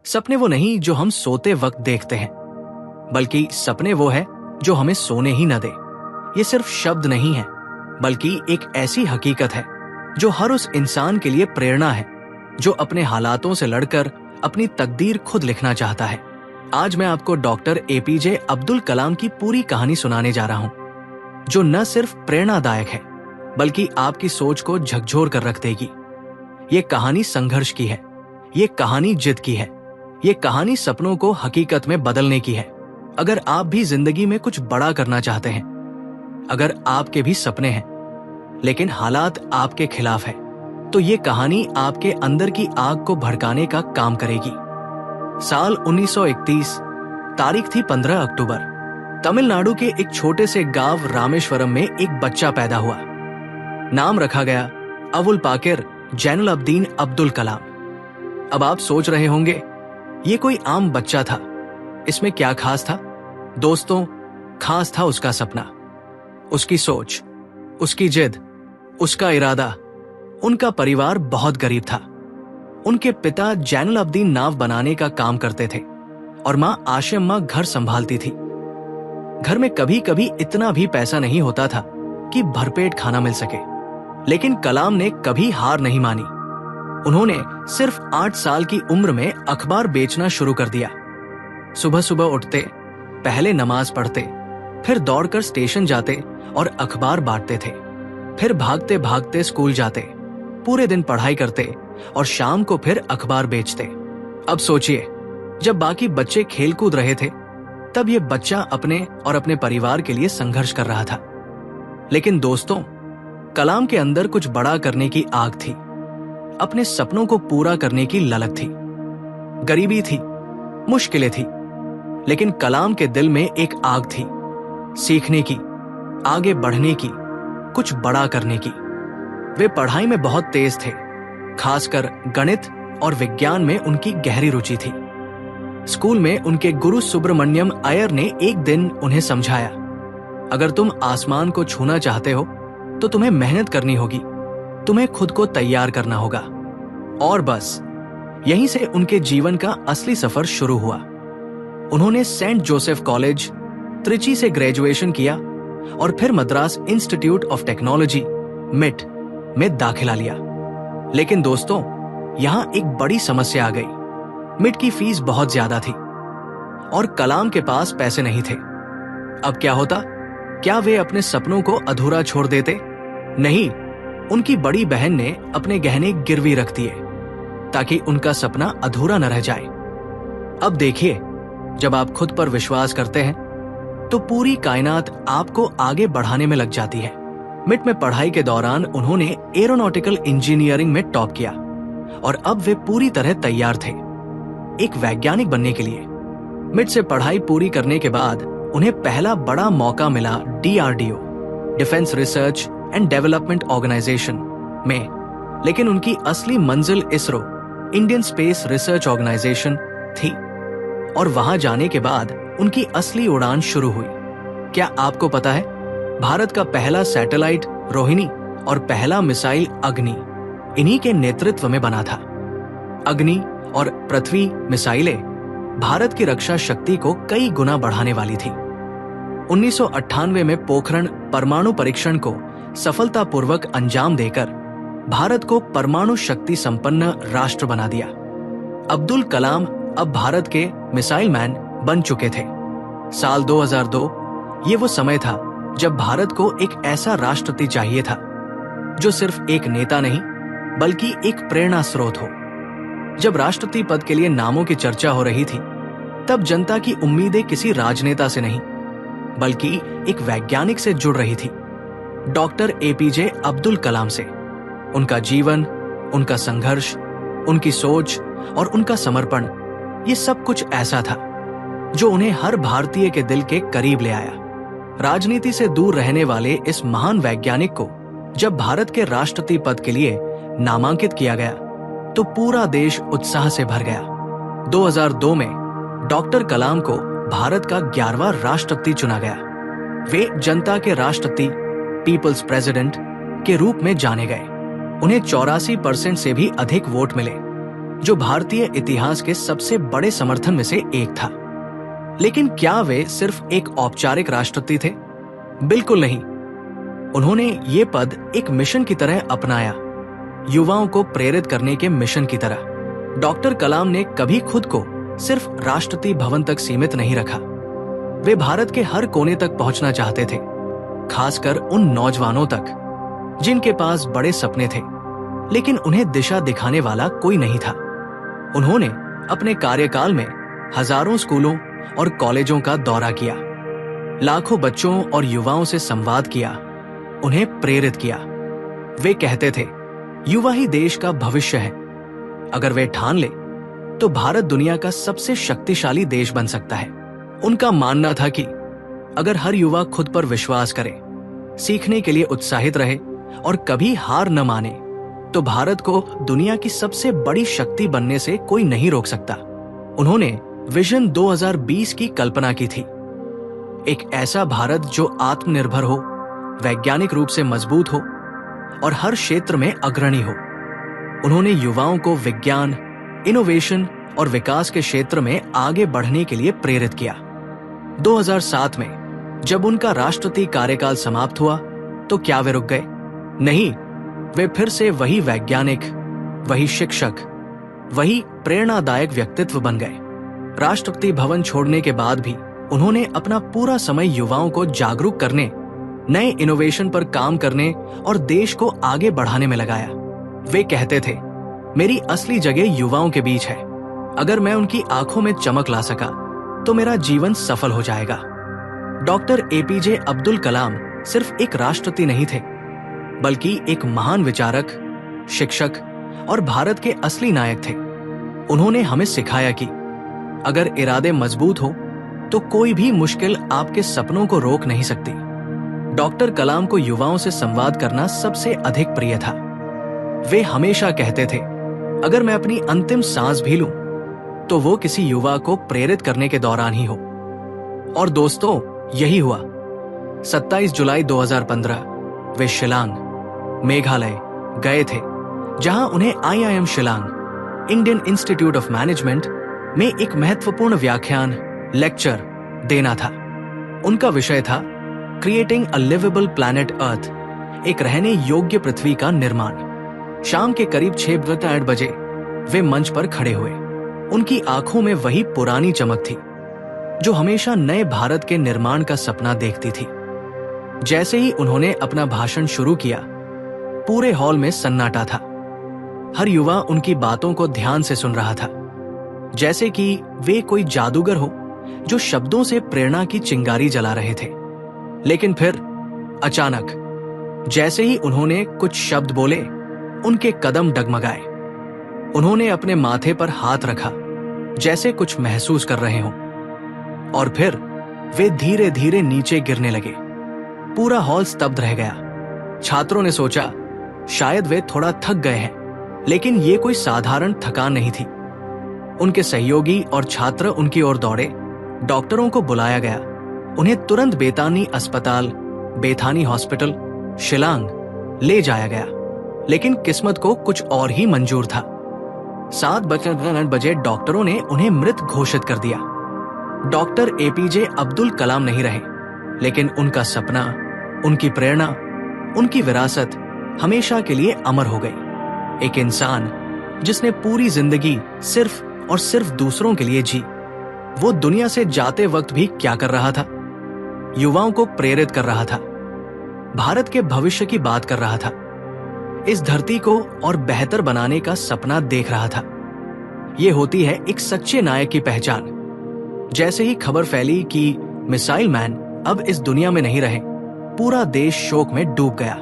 सपने वो नहीं जो हम सोते वक्त देखते हैं, बल्कि सपने वो है जो हमें सोने ही न दे। ये सिर्फ शब्द नहीं है, बल्कि एक ऐसी हकीकत है जो हर उस इंसान के लिए प्रेरणा है जो अपने हालातों से लड़कर अपनी तकदीर खुद लिखना चाहता है। आज मैं आपको डॉक्टर एपीजे अब्दुल कलाम की पूरी कहानी सुनाने जा रहा हूं, जो न सिर्फ प्रेरणादायक है बल्कि आपकी सोच को झकझोर कर रख देगी। ये कहानी संघर्ष की है, ये कहानी जिद की है, ये कहानी सपनों को हकीकत में बदलने की है। अगर आप भी जिंदगी में कुछ बड़ा करना चाहते हैं, अगर आपके भी सपने हैं लेकिन हालात आपके खिलाफ है, तो ये कहानी आपके अंदर की आग को भड़काने का काम करेगी। साल 1931, तारीख थी 15 अक्टूबर। तमिलनाडु के एक छोटे से गांव रामेश्वरम में एक बच्चा पैदा हुआ। नाम रखा गया अवुल पाकिर जैनुलब्दीन अब्दुल कलाम। अब आप सोच रहे होंगे, ये कोई आम बच्चा था, इसमें क्या खास था? दोस्तों, खास था उसका सपना, उसकी सोच, उसकी जिद, उसका इरादा। उनका परिवार बहुत गरीब था। उनके पिता जैनुलब्दीन नाव बनाने का काम करते थे और मां आशिम्मा घर संभालती थी। घर में कभी कभी इतना भी पैसा नहीं होता था कि भरपेट खाना मिल सके, लेकिन कलाम ने कभी हार नहीं मानी। उन्होंने सिर्फ 8 साल की उम्र में अखबार बेचना शुरू कर दिया। सुबह सुबह उठते, पहले नमाज पढ़ते, फिर दौड़कर स्टेशन जाते और अखबार बांटते थे, फिर भागते भागते स्कूल जाते, पूरे दिन पढ़ाई करते और शाम को फिर अखबार बेचते। अब सोचिए, जब बाकी बच्चे खेल कूद रहे थे, तब ये बच्चा अपने और अपने परिवार के लिए संघर्ष कर रहा था। लेकिन दोस्तों, कलाम के अंदर कुछ बड़ा करने की आग थी, अपने सपनों को पूरा करने की ललक थी। गरीबी थी, मुश्किलें थी, लेकिन कलाम के दिल में एक आग थी, सीखने की, आगे बढ़ने की, कुछ बड़ा करने की। वे पढ़ाई में बहुत तेज थे, खासकर गणित और विज्ञान में उनकी गहरी रुचि थी। स्कूल में उनके गुरु सुब्रमण्यम अय्यर ने एक दिन उन्हें समझाया, अगर तुम आसमान को छूना चाहते हो तो तुम्हें मेहनत करनी होगी, तुम्हें खुद को तैयार करना होगा। और बस यहीं से उनके जीवन का असली सफर शुरू हुआ। उन्होंने सेंट जोसेफ कॉलेज, त्रिची से ग्रेजुएशन किया और फिर मद्रास इंस्टीट्यूट ऑफ टेक्नोलॉजी मिट में दाखिला लिया। लेकिन दोस्तों, यहां एक बड़ी समस्या आ गई। मिट की फीस बहुत ज्यादा थी और कलाम के पास पैसे नहीं थे। अब क्या होता? क्या वे अपने सपनों को अधूरा छोड़ देते? नहीं, उनकी बड़ी बहन ने अपने गहने गिरवी रख दिए ताकि उनका सपना अधूरा न रह जाए। अब देखिए, जब आप खुद पर विश्वास करते हैं तो पूरी कायनात आपको आगे बढ़ाने में लग जाती है। मिट में पढ़ाई के दौरान उन्होंने एरोनॉटिकल इंजीनियरिंग में टॉप किया और अब वे पूरी तरह तैयार थे एक वैज्ञानिक बनने के लिए। मिट से पढ़ाई पूरी करने के बाद उन्हें पहला बड़ा मौका मिला DRDO, defence research and development organisation में। लेकिन उनकी असली मंजिल ISRO, Indian space research organisation थी और वहां जाने के बाद उनकी असली उड़ान शुरू हुई। क्या आपको पता है, भारत का पहला सैटेलाइट रोहिणी और पहला मिसाइल अग्नि इन्हीं के नेतृत्व में बना था। अग्नि और पृथ्वी मिसाइलें भारत की रक्षा शक्ति को कई गुना बढ़ाने वाली थी। 1998 में पोखरण परमाणु परीक्षण को सफलतापूर्वक अंजाम देकर भारत को परमाणु शक्ति संपन्न राष्ट्र बना दिया। अब्दुल कलाम अब भारत के मिसाइल मैन बन चुके थे। साल 2002 ये वो समय था जब भारत को एक ऐसा राष्ट्रपति चाहिए था जो सिर्फ एक नेता नहीं बल्कि एक प्रेरणा स्रोत हो। जब राष्ट्रपति पद के लिए नामों की चर्चा हो रही थी, तब जनता की उम्मीदें किसी राजनेता से नहीं बल्कि एक वैज्ञानिक से जुड़ रही थी, डॉक्टर एपीजे अब्दुल कलाम से। उनका जीवन, उनका संघर्ष, उनकी सोच और उनका समर्पण, ये सब कुछ ऐसा था जो उन्हें हर भारतीय के दिल के करीब ले आया। राजनीति से दूर रहने वाले इस महान वैज्ञानिक को जब भारत के राष्ट्रपति पद के लिए नामांकित किया गया तो पूरा देश उत्साह से भर गया। 2002 में डॉक्टर कलाम को भारत का 11वां राष्ट्रपति चुना गया। वे जनता के राष्ट्रपति, पीपल्स प्रेसिडेंट के रूप में जाने गए। उन्हें 84% से भी अधिक वोट मिले। जो भारतीय इतिहास के सबसे बड़े समर्थन में से एक था। लेकिन क्या वे सिर्फ एक औपचारिक राष्ट्रपति थे? बिल्कुल नहीं। उन्होंने ये पद एक मिशन की तरह अपनाया, युवाओं को प्रेरित करने के मिशन की तरह। डॉक्टर कलाम ने कभी खुद को सिर्फ राष्ट्रपति भवन तक सीमित नहीं रखा। वे भारत के हर कोने तक पहुंचना चाहते थे, खासकर उन नौजवानों तक जिनके पास बड़े सपने थे लेकिन उन्हें दिशा दिखाने वाला कोई नहीं था। उन्होंने अपने कार्यकाल में हजारों स्कूलों और कॉलेजों का दौरा किया, लाखों बच्चों और युवाओं से संवाद किया, उन्हें प्रेरित किया। वे कहते थे, युवा ही देश का भविष्य है। अगर वे ठान ले तो भारत दुनिया का सबसे शक्तिशाली देश बन सकता है। उनका मानना था कि अगर हर युवा खुद पर विश्वास करे, सीखने के लिए उत्साहित रहे और कभी हार न माने, तो भारत को दुनिया की सबसे बड़ी शक्ति बनने से कोई नहीं रोक सकता। उन्होंने विजन 2020 की कल्पना की थी, एक ऐसा भारत जो आत्मनिर्भर हो, वैज्ञानिक रूप से मजबूत हो और हर क्षेत्र में अग्रणी हो। उन्होंने युवाओं को विज्ञान, इनोवेशन और विकास के क्षेत्र में आगे बढ़ने के लिए प्रेरित किया। 2007 में जब उनका राष्ट्रपति कार्यकाल समाप्त हुआ तो क्या वे रुक गए? नहीं, वे फिर से वही वैज्ञानिक, वही शिक्षक, वही प्रेरणादायक व्यक्तित्व बन गए। राष्ट्रपति भवन छोड़ने के बाद भी उन्होंने अपना पूरा समय युवाओं को जागरूक करने, नए इनोवेशन पर काम करने और देश को आगे बढ़ाने में लगाया। वे कहते थे, मेरी असली जगह युवाओं के बीच है। अगर मैं उनकी आंखों में चमक ला सका तो मेरा जीवन सफल हो जाएगा। डॉक्टर एपीजे अब्दुल कलाम सिर्फ एक राष्ट्रपति नहीं थे, बल्कि एक महान विचारक, शिक्षक और भारत के असली नायक थे। उन्होंने हमें सिखाया कि अगर इरादे मजबूत हो तो कोई भी मुश्किल आपके सपनों को रोक नहीं सकती। डॉक्टर कलाम को युवाओं से संवाद करना सबसे अधिक प्रिय था। वे हमेशा कहते थे, अगर मैं अपनी अंतिम सांस भी लूं तो वो किसी युवा को प्रेरित करने के दौरान ही हो। और दोस्तों, यही हुआ। 27 जुलाई 2015 वे शिलांग, मेघालय गए थे, जहां उन्हें IIM Shillong, Indian institute of management में एक महत्वपूर्ण व्याख्यान, लेक्चर देना था। उनका विषय था creating a liveable planet earth, एक रहने योग्य पृथ्वी का निर्माण। शाम के करीब 6 बजे वे मंच पर खड़े हुए। उनकी आंखों में वही पुरानी चमक थी जो हमेशा नए भारत के निर्माण का सपना देखती थी। जैसे ही उन्होंने अपना भाषण शुरू किया, पूरे हॉल में सन्नाटा था। हर युवा उनकी बातों को ध्यान से सुन रहा था, जैसे कि वे कोई जादूगर हो जो शब्दों से प्रेरणा की चिंगारी जला रहे थे। लेकिन फिर अचानक, जैसे ही उन्होंने कुछ शब्द बोले, उनके कदम डगमगाए। उन्होंने अपने माथे पर हाथ रखा, जैसे कुछ महसूस कर रहे हों, और फिर वे धीरे धीरे नीचे गिरने लगे। पूरा हॉल स्तब्ध रह गया। छात्रों ने सोचा, शायद वे थोड़ा थक गए हैं, लेकिन ये कोई साधारण थकान नहीं थी। उनके सहयोगी और छात्र उनकी ओर दौड़े। डॉक्टरों को बुलाया गया। उन्हें तुरंत बेतानी अस्पताल, बेथानी हॉस्पिटल, शिलांग ले जाया गया। लेकिन किस्मत को कुछ और ही मंजूर था। 7 बजे डॉक्टरों ने उन्हें मृत घोषित कर दिया। डॉक्टर एपीजे अब्दुल कलाम नहीं रहे, लेकिन उनका सपना, उनकी प्रेरणा, उनकी विरासत हमेशा के लिए अमर हो गई। एक इंसान जिसने पूरी जिंदगी सिर्फ और सिर्फ दूसरों के लिए जी, वो दुनिया से जाते वक्त भी क्या कर रहा था? युवाओं को प्रेरित कर रहा था, भारत के भविष्य की बात कर रहा था, इस धरती को और बेहतर बनाने का सपना देख रहा था। ये होती है एक सच्चे नायक की पहचान। जैसे ही खबर फैली कि मिसाइल मैन अब इस दुनिया में नहीं रहे, पूरा देश शोक में डूब गया।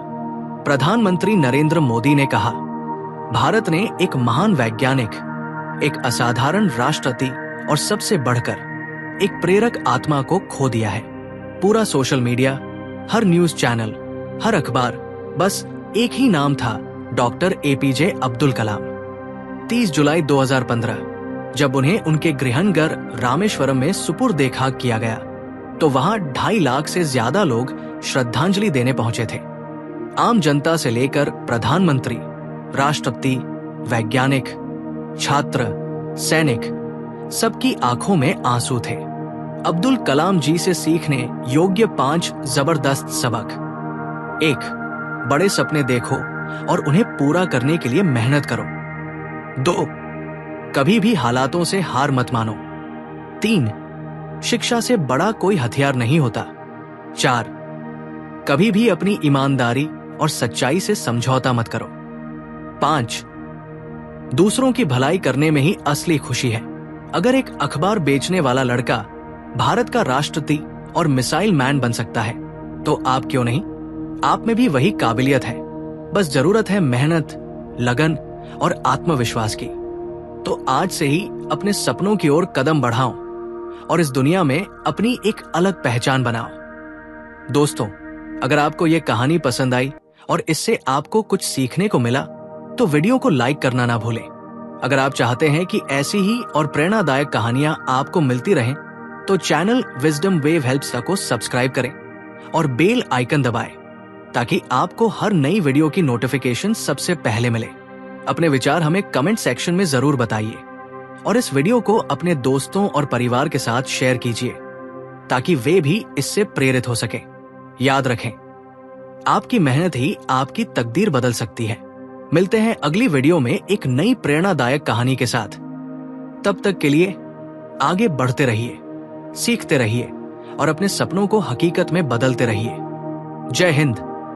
प्रधानमंत्री नरेंद्र मोदी ने कहा, भारत ने एक महान वैज्ञानिक, एक असाधारण राष्ट्रपति और सबसे बढ़कर एक प्रेरक आत्मा को खो दिया है। पूरा सोशल मीडिया, हर न्यूज चैनल, हर अखबार, बस एक ही नाम था, डॉक्टर एपीजे अब्दुल कलाम। 30 जुलाई 2015 जब उन्हें उनके गृहनगर रामेश्वरम में सुपुर्द खाक किया गया, तो वहां 2.5 लाख से ज्यादा लोग श्रद्धांजलि देने पहुंचे थे। आम जनता से लेकर प्रधानमंत्री, राष्ट्रपति, वैज्ञानिक, छात्र, सैनिक, सबकी आंखों में आंसू थे। अब्दुल कलाम जी से सीखने योग्य 5 जबरदस्त सबक। 1. बड़े सपने देखो और उन्हें पूरा करने के लिए मेहनत करो। 2. कभी भी हालातों से हार मत मानो। 3. शिक्षा से बड़ा कोई हथियार नहीं होता। 4. कभी भी अपनी ईमानदारी और सच्चाई से समझौता मत करो। 5. दूसरों की भलाई करने में ही असली खुशी है। अगर एक अखबार बेचने वाला लड़का भारत का राष्ट्रपति और मिसाइल मैन बन सकता है, तो आप क्यों नहीं? आप में भी वही काबिलियत है, बस जरूरत है मेहनत, लगन और आत्मविश्वास की। तो आज से ही अपने सपनों की ओर कदम बढ़ाओ और इस दुनिया में अपनी एक अलग पहचान बनाओ। दोस्तों, अगर आपको ये कहानी पसंद आई और इससे आपको कुछ सीखने को मिला, तो वीडियो को लाइक करना ना भूलें। अगर आप चाहते हैं कि ऐसी ही और प्रेरणादायक कहानियां आपको मिलती रहें, तो चैनल विजडम वेव हेल्प्स को सब्सक्राइब करें और बेल आइकन दबाएं, ताकि आपको हर नई वीडियो की नोटिफिकेशन सबसे पहले मिले। अपने विचार हमें कमेंट सेक्शन में जरूर बताइए और इस वीडियो को अपने दोस्तों और परिवार के साथ शेयर कीजिए, ताकि वे भी इससे प्रेरित हो सके। याद रखें, आपकी मेहनत ही आपकी तकदीर बदल सकती है। मिलते हैं अगली वीडियो में एक नई प्रेरणादायक कहानी के साथ। तब तक के लिए आगे बढ़ते रहिए, सीखते रहिए और अपने सपनों को हकीकत में बदलते रहिए। जय हिंद।